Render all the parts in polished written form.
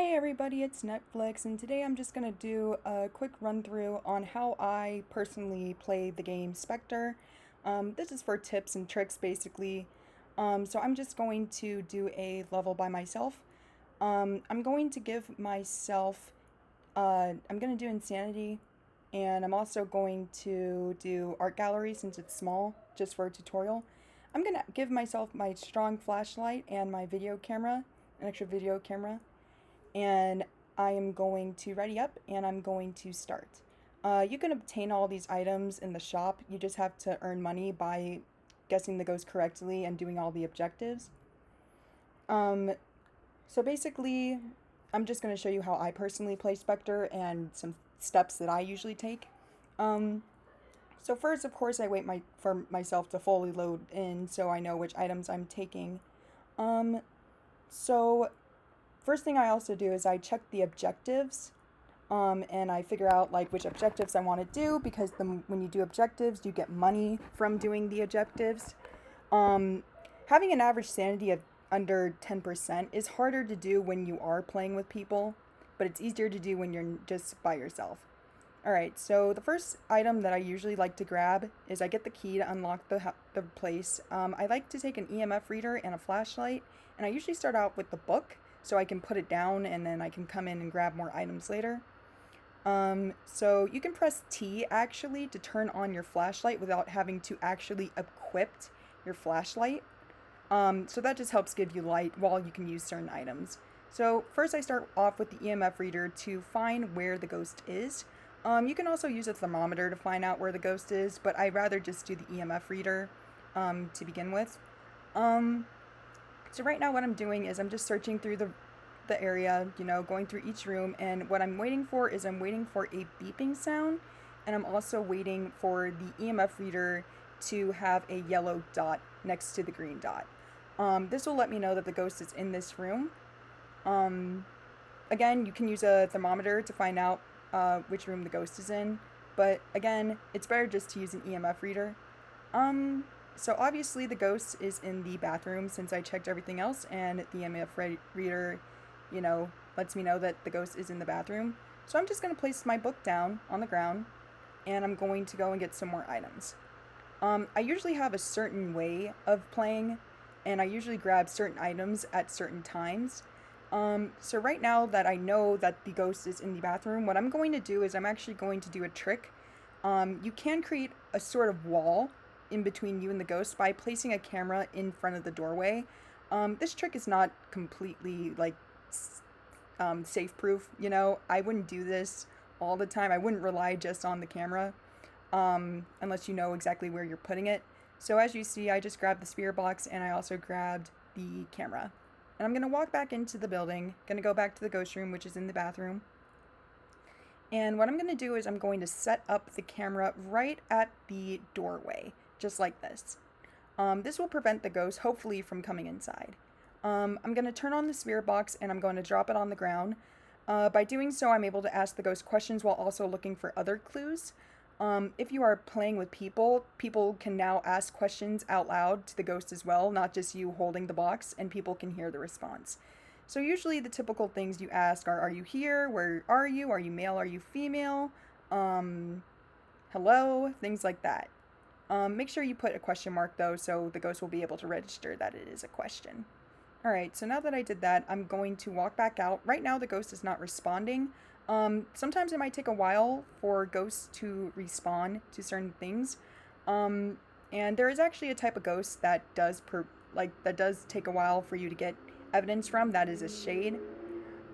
Hey everybody, it's Netflix, and today I'm just going to do a quick run through on how I personally play the game Specter. This is for tips and tricks basically. So I'm just going to do a level by myself. I'm going to give myself, I'm going to do Insanity, and I'm also going to do Art Gallery since it's small, just for a tutorial. I'm going to give myself my strong flashlight and my video camera, an extra video camera, and I am going to ready up and I'm going to start. You can obtain all these items in the shop. You just have to earn money by guessing the ghost correctly and doing all the objectives. Um, so basically, I'm just going to show you how I personally play Spectre and some steps that I usually take. Um, so first, of course, I wait for myself to fully load in so I know which items I'm taking. Um, so First thing I also do is I check the objectives, and I figure out like which objectives I want to do because when you do objectives, you get money from doing the objectives. Um, Having an average sanity of under 10% is harder to do when you are playing with people, but it's easier to do when you're just by yourself. Alright, so the first item that I usually like to grab is I get the key to unlock the place. I like to take an EMF reader and a flashlight, and I usually start out with the book so I can put it down and then I can come in and grab more items later. So you can press T actually to turn on your flashlight without having to actually equip your flashlight. So that just helps give you light while you can use certain items. So first I start off with the EMF reader to find where the ghost is. You can also use a thermometer to find out where the ghost is, but I'd rather just do the EMF reader to begin with. So right now what I'm doing is I'm just searching through the area, going through each room, and what I'm waiting for is I'm waiting for a beeping sound, and I'm also waiting for the EMF reader to have a yellow dot next to the green dot. This will let me know that the ghost is in this room. Again, you can use a thermometer to find out which room the ghost is in, but again, it's better just to use an EMF reader. So obviously the ghost is in the bathroom since I checked everything else, and the EMF reader, lets me know that the ghost is in the bathroom. So I'm just going to place my book down on the ground, and I'm going to go and get some more items. I usually have a certain way of playing, and I usually grab certain items at certain times. So right now that I know that the ghost is in the bathroom, what I'm going to do is I'm actually going to do a trick. You can create a sort of wall in between you and the ghost by placing a camera in front of the doorway. This trick is not completely safe proof, I wouldn't do this all the time. I wouldn't rely just on the camera unless you know exactly where you're putting it. So as you see, I just grabbed the spear box and I also grabbed the camera. And I'm going to walk back into the building, going to go back to the ghost room, which is in the bathroom. And what I'm going to do is I'm going to set up the camera right at the doorway, just like this. This will prevent the ghost, hopefully, from coming inside. I'm going to turn on the spirit box and I'm going to drop it on the ground. By doing so, I'm able to ask the ghost questions while also looking for other clues. If you are playing with people, people can now ask questions out loud to the ghost as well, not just you holding the box, and people can hear the response. So usually the typical things you ask are you here? Where are you? Are you male? Are you female? Hello? Things like that. Make sure you put a question mark though, so the ghost will be able to register that it is a question. Alright, so now that I did that, I'm going to walk back out. Right now the ghost is not responding. Sometimes it might take a while for ghosts to respawn to certain things. And there is actually a type of ghost that does take a while for you to get evidence from. That is a shade.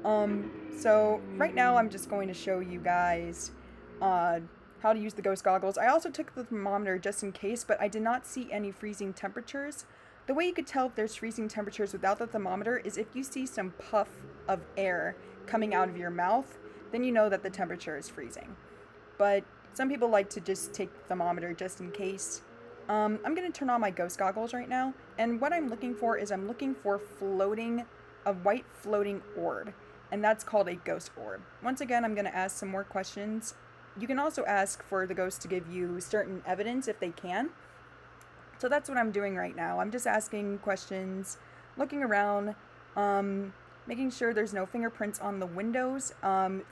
So right now I'm just going to show you guys how to use the ghost goggles. I also took the thermometer just in case, but I did not see any freezing temperatures. The way you could tell if there's freezing temperatures without the thermometer is if you see some puff of air coming out of your mouth, then you know that the temperature is freezing. But some people like to just take the thermometer just in case. I'm going to turn on my ghost goggles right now, and what I'm looking for is I'm looking for a white floating orb, and that's called a ghost orb. Once again, I'm going to ask some more questions. You can also ask for the ghost to give you certain evidence if they can. So that's what I'm doing right now. I'm just asking questions, looking around. making sure there's no fingerprints on the windows.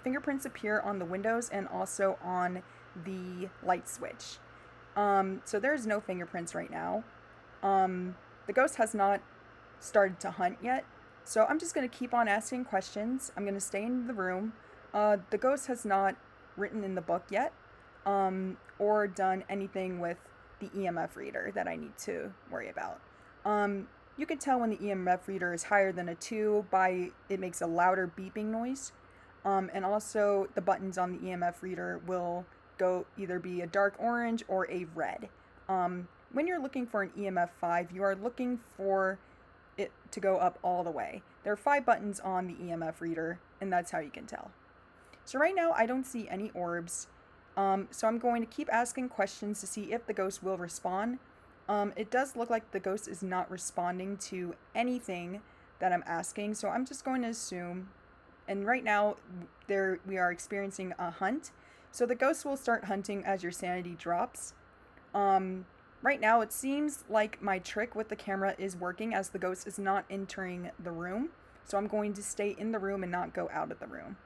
Fingerprints appear on the windows and also on the light switch. So there's no fingerprints right now. The ghost has not started to hunt yet, so I'm just going to keep on asking questions. I'm going to stay in the room. The ghost has not written in the book yet, or done anything with the EMF reader that I need to worry about. You can tell when the EMF reader is higher than a 2 by it makes a louder beeping noise. And also the buttons on the EMF reader will go either be a dark orange or a red. When you're looking for an EMF 5, you are looking for it to go up all the way. There are 5 buttons on the EMF reader, and that's how you can tell. So right now I don't see any orbs. So I'm going to keep asking questions to see if the ghost will respond. It does look like the ghost is not responding to anything that I'm asking, so I'm just going to assume. And right now, we are experiencing a hunt, so the ghost will start hunting as your sanity drops. Right now, it seems like my trick with the camera is working as the ghost is not entering the room, so I'm going to stay in the room and not go out of the room.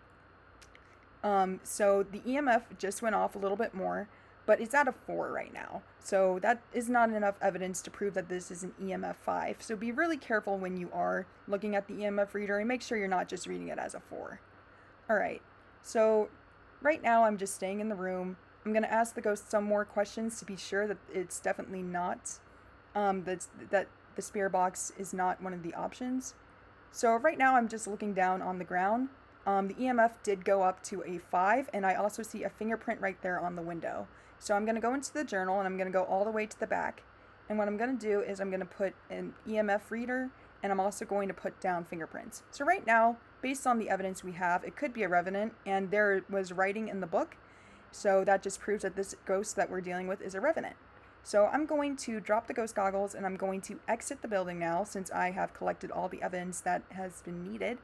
So the EMF just went off a little bit more, but it's at a 4 right now. So that is not enough evidence to prove that this is an EMF 5. So be really careful when you are looking at the EMF reader and make sure you're not just reading it as a 4. Alright, so right now I'm just staying in the room. I'm going to ask the ghost some more questions to be sure that it's definitely not, that the spirit box is not one of the options. So right now I'm just looking down on the ground. The EMF did go up to a 5, and I also see a fingerprint right there on the window. So I'm going to go into the journal, and I'm going to go all the way to the back. And what I'm going to do is I'm going to put an EMF reader, and I'm also going to put down fingerprints. So right now, based on the evidence we have, it could be a revenant, and there was writing in the book. So that just proves that this ghost that we're dealing with is a revenant. So I'm going to drop the ghost goggles, and I'm going to exit the building now, since I have collected all the evidence that has been needed.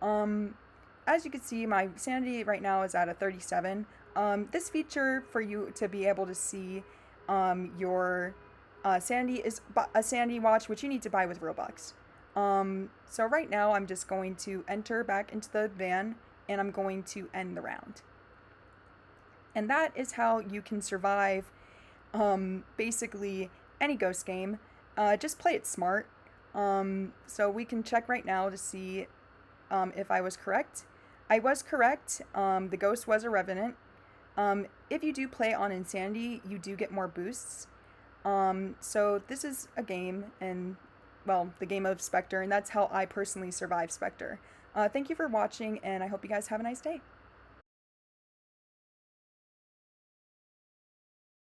As you can see, my sanity right now is at a 37. This feature for you to be able to see your sanity is a sanity watch, which you need to buy with Robux. So right now I'm just going to enter back into the van, and I'm going to end the round. And that is how you can survive basically any ghost game. Just play it smart. So we can check right now to see if I was correct. I was correct. The ghost was a revenant. If you do play on Insanity, you do get more boosts. So this is a game, and well, the game of Specter, and that's how I personally survive Specter. Thank you for watching, and I hope you guys have a nice day.